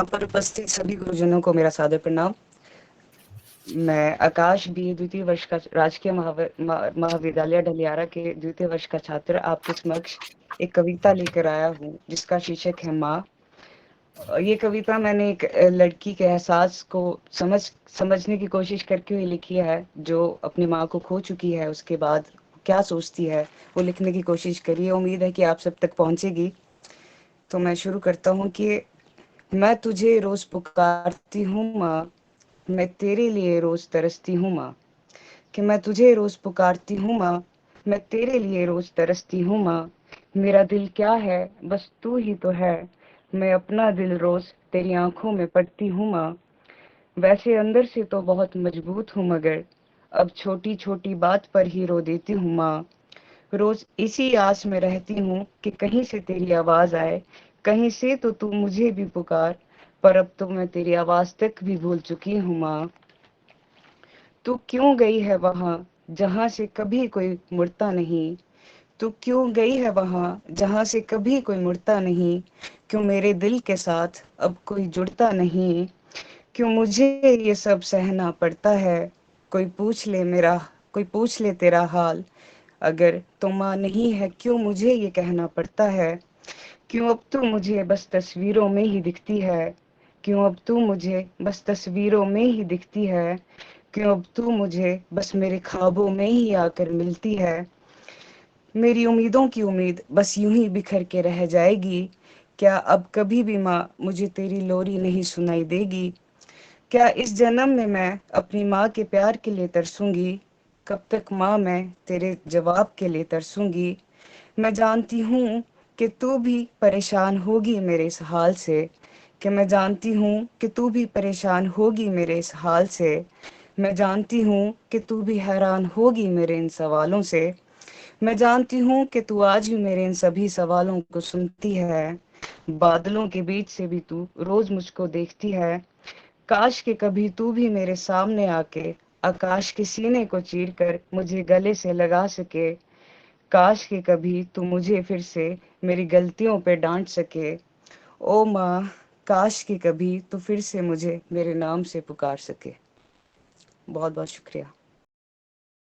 यहाँ पर उपस्थित सभी गुरुजनों को मेरा सादर प्रणाम। मैं आकाश बी द्वितीय वर्ष का राजकीय महाविद्यालय ढलियारा के द्वितीय वर्ष का छात्र आपके समक्ष एक कविता लेकर आया हूँ जिसका शीर्षक है माँ। ये कविता मैंने एक लड़की के एहसास को समझने की कोशिश करके हुए लिखी है, जो अपनी माँ को खो चुकी है। उसके बाद क्या सोचती है वो लिखने की कोशिश करी है। उम्मीद है कि आप सब तक पहुंचेगी। तो मैं शुरू करता हूँ कि मैं तुझे रोज पुकारती हूँ माँ, मैं तेरे लिए रोज तरसती हूँ माँ। कि मैं तुझे रोज पुकारती हूँ माँ, मैं तेरे लिए रोज तरसती हूँ माँ। मेरा दिल क्या है बस तू ही तो है, मैं अपना दिल रोज तेरी आंखों में पढ़ती हूँ माँ। वैसे अंदर से तो बहुत मजबूत हूँ, मगर अब छोटी छोटी बात पर ही रो देती हूँ माँ। रोज इसी आस में रहती हूँ कि कहीं से तेरी आवाज आए, कहीं से तो तू मुझे भी पुकार। पर अब तो मैं तेरी आवाज तक भी भूल चुकी हूँ माँ। तू क्यों गई है वहां जहां से कभी कोई मुड़ता नहीं? तू क्यों गई है वहां जहां से कभी कोई मुड़ता नहीं? क्यों मेरे दिल के साथ अब कोई जुड़ता नहीं? क्यों मुझे ये सब सहना पड़ता है? कोई पूछ ले मेरा, कोई पूछ ले तेरा हाल। अगर तुम माँ नहीं है क्यों मुझे ये कहना पड़ता है? क्यों अब तू मुझे बस तस्वीरों में ही दिखती है? क्यों अब तू मुझे बस तस्वीरों में ही दिखती है? क्यों अब तू मुझे बस मेरे ख्वाबों में ही आकर मिलती है? मेरी उम्मीदों की उम्मीद बस यूं ही बिखर के रह जाएगी। क्या अब कभी भी माँ मुझे तेरी लोरी नहीं सुनाई देगी? क्या इस जन्म में मैं अपनी माँ के प्यार के लिए तरसूंगी? कब तक माँ मैं तेरे जवाब के लिए तरसूंगी? मैं जानती हूँ कि तू भी परेशान होगी मेरे इस हाल से, कि मैं जानती हूँ कि तू भी परेशान होगी मेरे इस हाल से। मैं जानती हूँ कि तू भी हैरान होगी मेरे इन सवालों से। मैं जानती हूँ कि तू आज भी मेरे इन सभी सवालों को सुनती है। बादलों के बीच से भी तू रोज मुझको देखती है। काश कि कभी तू भी मेरे सामने आके आकाश के सीने को चीर कर मुझे गले से लगा सके। काश कि कभी तू मुझे फिर से मेरी गलतियों पे डांट सके। ओ माँ, काश कि कभी तू फिर से मुझे मेरे नाम से पुकार सके। बहुत बहुत शुक्रिया।